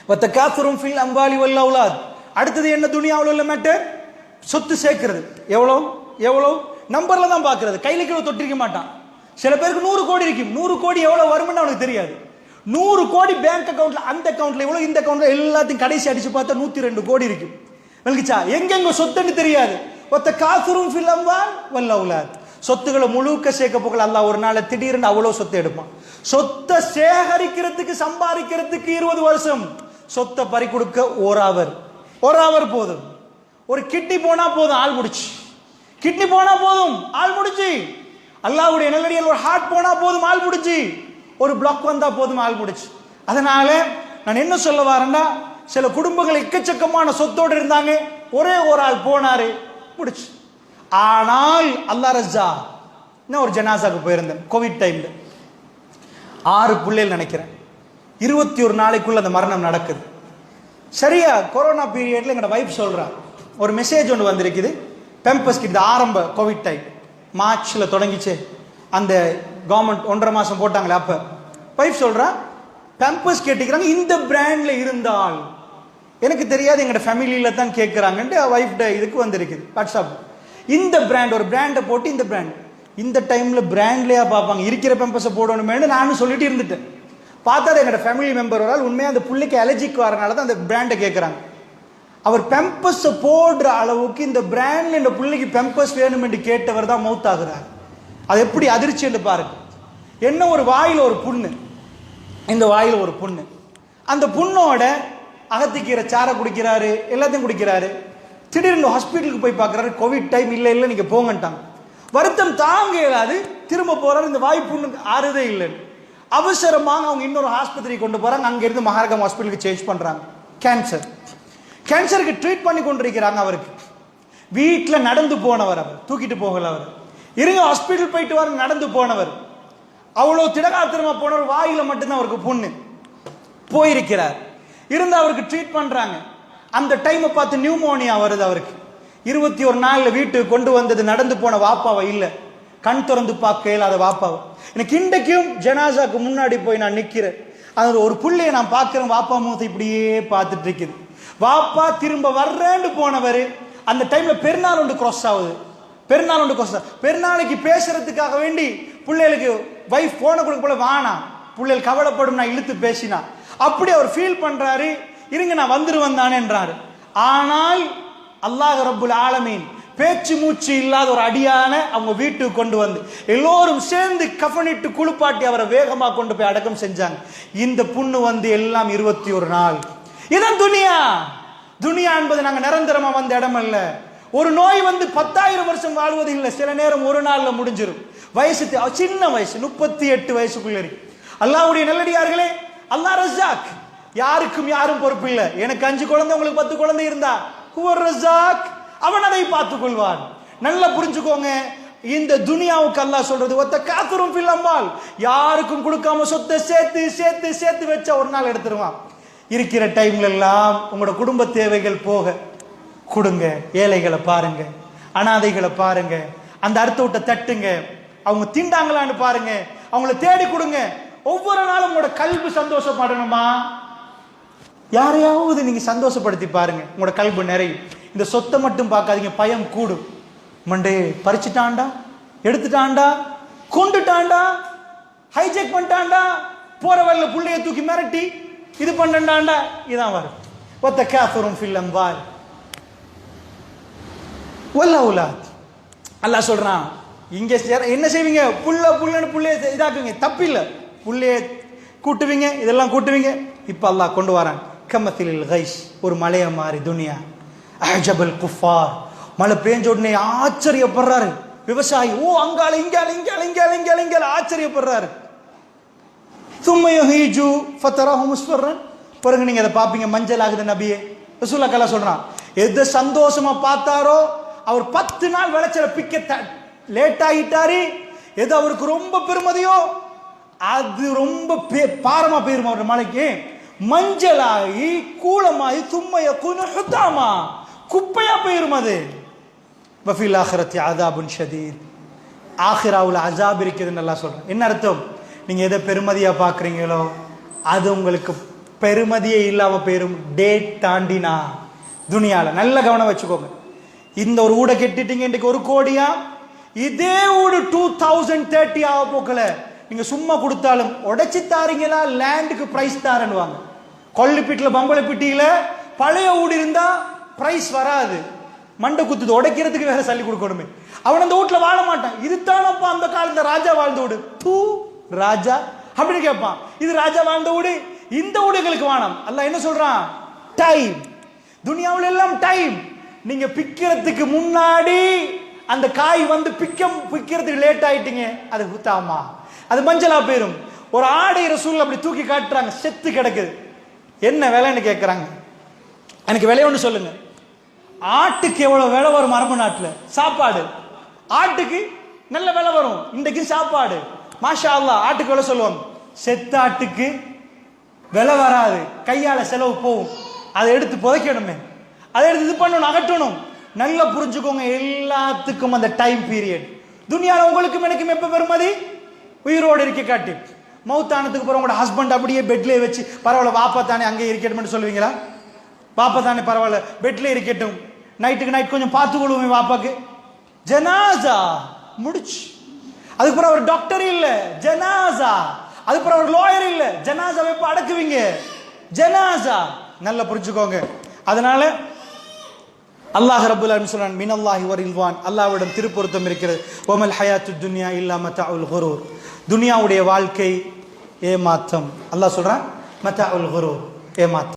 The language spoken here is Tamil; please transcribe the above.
வத்தகாசுரும் ஃபில் அம்வாலி வல் அவுலாத். அடுத்தது என்ன துனியாவில் உள்ள மேட்டர்? சொத்து சேர்க்கிறது. எவ்வளோ எவ்வளோ நம்பர்ல தான் பார்க்கறது, கையில கீழே தொட்டிருக்க மாட்டான். சில பேருக்கு 100 கோடி இருக்கும். 100 கோடி எவ்வளவு வரும்னு அவனுக்கு தெரியாது. 100 கோடி பேங்க் அக்கௌண்ட்ல, அந்த அக்கௌண்ட்ல எவ்வளவு, இந்த அக்கௌண்ட்ல எல்லாத்தையும் கடைசி அடிச்சு பார்த்தா 102 கோடி இருக்கும். விளங்குச்சா? எங்கெங்க சொத்துன்னு தெரியாது. வத்தகாசுரும் ஃபில் அம்வால் வல் அவுலாத். சொத்துக்களை முழுக்க சேர்க்க போகல அல்லாஹ் ஒரு நாள் திடீர்னு அவ்வளவு சொத்தை எடுப்பான். சொத்தை சேகரிக்கிறதுக்கு சம்பாதிக்கிறதுக்கு 20 வருஷம், சொத்தை பறி கொடுக்க ஒரு அவர் போதும். ஒரு கிட்னி போனா போதும், ஆள் முடிச்சு. கிட்னி போனா போதும், ஆள் முடிச்சு. அல்லாஹ்வுடைய நல்லடியால் ஒரு ஹார்ட் போனா போதும், ஆள் முடிச்சு. ஒரு பிளாக் வந்தா போதும், ஆள் முடிச்சு. அதனால நான் என்ன சொல்ல வரேன்னா, சில குடும்பங்கள் எக்கச்சக்கமான சொத்தோடு இருந்தாங்க, ஒரே ஒரு ஆள் போனாரு, முடிச்சு. ஆனால் அல்லாஹ் ரஜா, நான் ஒரு ஜனாசாக்கு போயிருந்தேன் கோவிட் டைம்ல. 6 பிள்ளைகள் நினைக்கிறேன். 21 நாளைக்குள்ள அந்த மரணம் நடக்குது. சரியா கொரோனா பீரியட்ல எங்களோட வைஃப் சொல்றா, ஒரு மெசேஜ் ஒன்று வந்திருக்குது. பெம்பஸ் கிட்ட ஆரம்ப கோவிட் டைம் மார்ச்ல தொடங்கிச்சு. அந்த கவர்மெண்ட் 1.5 மாசம் போட்டாங்களே, அப்ப வைஃப் சொல்றா, பெம்பஸ் கேட்டுக்கிறாங்க, இந்த பிராண்ட்ல இருந்தால். எனக்கு தெரியாது, எங்களோட ஃபேமிலியில தான் கேட்கிறாங்கன்ட்டு வைஃப் இதுக்கு வந்திருக்குது வாட்ஸ்அப். இந்த பிராண்ட், ஒரு பிராண்டை போட்டு, இந்த பிராண்ட் இந்த டைம்ல பிராண்ட்லயா பார்ப்பாங்க, இருக்கிற பெம்பஸை போடணுமேனு நானும் சொல்லிட்டு இருந்துட்டேன். பார்த்தா எங்களோட ஃபேமிலி மெம்பர் ஒரு ஆள் உண்மையாக அந்த பிள்ளைக்கு அலர்ஜிக்கு வரனால தான் அந்த பிராண்டை கேட்குறாங்க. அவர் பெம்பஸ் போடுற அளவுக்கு இந்த பிராண்ட்ல இந்த பிள்ளைக்கு பெம்பஸ் வேணும் என்று கேட்டவர் தான் மவுத் ஆகுறார். அது எப்படி அதிர்ச்சி என்று பாருங்க. என்ன ஒரு வாயில ஒரு புண்ணு, இந்த வாயில ஒரு புண்ணு, அந்த புண்ணோட அகத்திக்கீரை சாரை குடிக்கிறாரு, எல்லாத்தையும் குடிக்கிறாரு. திடீர்னு ஹாஸ்பிட்டலுக்கு போய் பார்க்குறாரு, கோவிட் டைம், இல்லை இல்லை நீங்க போங்கட்டாங்க. வருத்தம் தாங்க இயலாது, திரும்ப போறாரு, இந்த வாய் புண்ணு ஆறுதே இல்லைன்னு. அவசரமாக அவங்க இன்னொரு ஆஸ்பத்திரிக்கு கொண்டு போறாங்க. அங்க இருந்து மகாரகம் ஹாஸ்பிட்டலுக்கு சேஞ்ச் பண்றாங்க. கேன்சருக்கு ட்ரீட் பண்ணி கொண்டிருக்கிறாங்க. அவருக்கு வீட்டில் நடந்து போனவர், அவர் தூக்கிட்டு போகல. அவர் இருங்க ஹாஸ்பிட்டல் போயிட்டு வர நடந்து போனவர், அவ்வளவு திடகாத்திரமா போனவர், வாயில மட்டும்தான் அவருக்கு புண்ணு போயிருக்கிறார். இருந்து அவருக்கு ட்ரீட் பண்றாங்க. அந்த டைமை பார்த்து நியூமோனியா வருது அவருக்கு. 21 நாள்ல வீட்டுக்கு கொண்டு வந்தது நடந்து போன வாப்பாவை இல்ல, கண் திறந்து பார்க்க இயலாத வாப்பாவை. எனக்கு இன்றைக்கும் ஜனாசாக்கு முன்னாடி போய் நான் நிக்கிறேன். அது ஒரு புள்ளைய நான் பார்க்கிறேன், வாப்பா முகத்தை இப்படியே பார்த்துட்டு இருக்குது. வாப்பா திரும்ப வர்றேன்னு போனவர், அந்த டைம்ல பெருநாள் ஒன்று கிராஸ் ஆகுது. பெருநாளைக்கு பேசுறதுக்காக வேண்டி பிள்ளைகளுக்கு வைஃப் போன கொடுக்க போல, வானா பிள்ளைகள் கவலைப்படும் நான் இழுத்து பேசினா, அப்படி அவர் ஃபீல் பண்றாரு. இருங்க நான் வந்துருவேன் தானே என்றாரு. ஆனால் அல்லாஹ் ரப்புல் ஆலமீன் பேச்சு மூச்சு இல்லாத ஒரு அடியான அவங்க வீட்டுக்கு கொண்டு வந்து எல்லோரும் சேர்ந்து கஃனிட்டு குளிப்பாட்டி அவரை வேகமாக கொண்டு போய் அடக்கம் செஞ்சாங்க. இந்த புண்ணு வந்து எல்லாம் 21 நாள். இதான் துனியா என்பது நாங்க நிரந்தரமா வந்த இடம் அல்ல. ஒரு நோய் வந்து 10,000 வருஷம் வாழ்வது இல்லை, சில நேரம் ஒரு நாள்ல முடிஞ்சிடும். வயசு சின்ன வயசு, 38 வயசுக்குள்ள இருக்கு. அல்லாஹ்வுடைய நல்லடியார்களே, அல்லாஹ் ரஸாக், யாருக்கும் யாரும் பொறுப்பு இல்லை. எனக்கு 5 குழந்தை, உங்களுக்கு 10 குழந்தை இருந்தா ஹுவர் ரஸாக், அவன் அதை பார்த்துக் கொள்வான். நல்லா புரிஞ்சுக்கோங்க. இந்த துனியாவுக்கு அல்லாஹ் சொல்றது வத்தகாசுரும் ஃபில் அம்வால், யாருக்கும் கொடுக்காம சொத்தை சேர்த்து சேர்த்து சேர்த்து வச்சா ஒரு நாள் எடுத்துருவான். இருக்கிற டைம்ல எல்லாம் உங்களோட குடும்ப தேவைகள் போக கொடுங்க. ஏழைகளை பாருங்க, அனாதைகளை பாருங்க, அந்த அர்த்த விட்ட தட்டுங்க, அவங்க திண்டாங்களான்னு பாருங்க, அவங்கள தேடி கொடுங்க. ஒவ்வொரு நாளும் உங்களோட கல்வி சந்தோஷப்படணுமா? யாரையாவது நீங்க சந்தோஷப்படுத்தி பாருங்க, உங்களோட கல்வி நிறையும். இந்த சொத்தை மட்டும் பார்க்காதீங்க, பயம் கூடும். மண்டே பறிச்சுட்டாண்டா, எடுத்துட்டாண்டா, கொண்டுட்டாண்டா, ஹைஜெக் பண்ணிட்டாண்டா, போற வழியில புள்ளைய தூக்கி மிரட்டி இது பண்ணாண்டா, இதான் வரும். வத்தகாசுரும் ஃபில் அம்வால் வல் அவுலாத். அல்லாஹ் சொல்றான், இங்க என்ன செய்வீங்க? புள்ளன்னு புள்ளைய இதாக்குவீங்க, தப்பில்லை. புள்ளைய கூட்டுவீங்க, இதெல்லாம் கூட்டுவீங்க. இப்ப அல்லாஹ் கொண்டு வரான், கமத்திலில் கைஸ், ஒரு மலைய மாறி துனியா. அஜபல் குஃபார், மழை பெஞ்ச உடனே ஆச்சரியப்படுறாரு விவசாயி. ஓ அங்கால இங்கால இங்கால இங்கால இங்கால இங்கால ஆச்சரியப்படுறாரு. தும்மையஹீஜு ஃபதரஹு முஸ்ஃபர்ரன், பிறகு நீங்க அதை பார்ப்பீங்க மஞ்சள் ஆகுது. நபியே ரசூலுல்லாஹ் கல்லா சொல்றான், எது சந்தோஷமா பார்த்தாரோ அவர் 10 நாள் விளைச்சல பிக்க லேட் ஆகிட்டாரு. எது அவருக்கு ரொம்ப பெருமதியோ அது ரொம்ப பாரமா போயிருமா ஒரு மலைக்கு. மஞ்சளாகி கூலமாகி தும்மைய குனுஹுதாமா, குப்பையா போயிரும். அது வஃபில் ஆখিরাতি அஸாபுன் ஷதீத், ஆখিরাவுல அஸாப் இருக்குதுன்னு அல்லாஹ் சொல்றான். என்ன அர்த்தம்? நீங்க எதை பெருமதியா பாக்குறீங்களோ அது உங்களுக்கு பெருமதியே இல்லாம போயிரும். டேட் தாண்டினா துனியால. நல்ல கவனம் வச்சுக்கோங்க. இந்த ஒரு ஊட கெட்டிட்டீங்க, இன்னைக்கு 1 கோடியா, இதே ஊடு 2030 ஆக போக்கல நீங்க சும்மா கொடுத்தாலும் உடைச்சி தாரீங்களா லேண்டுக்கு பிரைஸ் தாரன்னுவாங்க. கொல்லிப்பீட்டில் பம்பளப்பிட்டியில பழைய ஊடு இருந்தா பிரைஸ் வராது, மண்டை குத்துது, உடைக்கிறதுக்கு வேற சல்லி கொடுக்கணுமே. அவன் அந்த வீட்டுல வாழ மாட்டான். இதுதானப்பா அந்த காலத்துல ராஜா வாழ்ந்த வீடு, தூ ராஜா அப்படின்னு கேட்பான். இது ராஜா வாழ்ந்த வீடு, இந்த வீடுகளுக்கு வானம். அல்லாஹ் என்ன சொல்றான்? டைம். துனியாவுல எல்லாம் டைம். நீங்க பிக்கிறதுக்கு முன்னாடி அந்த காய் வந்து பிக்கிறதுக்கு லேட் ஆயிட்டீங்க, அது குத்தாமா, அது மஞ்சளா போயிரும். ஒரு ஆடை ரசூல் அப்படி தூக்கி காட்டுறாங்க, செத்து கிடக்குது. என்ன விலைன்னு கேட்கறாங்க. எனக்கு விலை ஒன்று சொல்லுங்க. ஆட்டுக்கு எவ்வளவு விலை வரும் அரபு நாட்டுல? சாப்பாடு ஆட்டுக்கு நல்ல விலை வரும். இன்றைக்கு சாப்பாடு மாஷா அல்லாஹ் ஆட்டுக்கு விலை சொல்லுவாங்க. செத்த ஆட்டுக்கு விலை வராது, கையால செலவு போகும். அதை எடுத்து புதைக்கணுமே, அதை எடுத்து இது பண்ணணும், அகற்றணும். நல்லா புரிஞ்சுக்கோங்க, எல்லாத்துக்கும் அந்த டைம் பீரியட். துனியால உங்களுக்கும் எனக்கும் எப்ப பெருமதி? உயிரோடு இருக்க காட்டி. மௌத்தானத்துக்கு அப்புறம் உங்களோட ஹஸ்பண்ட் அப்படியே பெட்லேயே வச்சு பரவாயில்ல வாப்பா தானே அங்கே இருக்கட்டும் சொல்லுவீங்களா? வாப்பா தானே பரவாயில்ல பெட்ல இருக்கட்டும், நைட்டுக்கு நைட் கொஞ்சம் பார்த்து கொள்வோமே வாப்பாக்கு. ஜனாசா முடிச்சு. அதுக்கப்புறம் அவர் டாக்டர் இல்ல, ஜனாசா. அதுக்கப்புறம் அவர் லாயர் இல்ல, ஜனாசா எப்ப அடக்குவீங்க? ஜனாசா. நல்லா புரிஞ்சுக்கோங்க. அதனால அல்லாஹ் ரப்பல் ஆலமீன் சொல்றான், மினல்லாஹி வரில்வான், அல்லாஹ்விடம் திருப்பொருத்தம் இருக்கிறது. வமல் ஹயாத்துத் துன்யா இல்லா மதாஉல் குரூர், துனியாவுடைய வாழ்க்கை ஏமாற்றம். அல்லாஹ் சொல்றான் மதாஉல் குரூர், ஏமாற்றம்.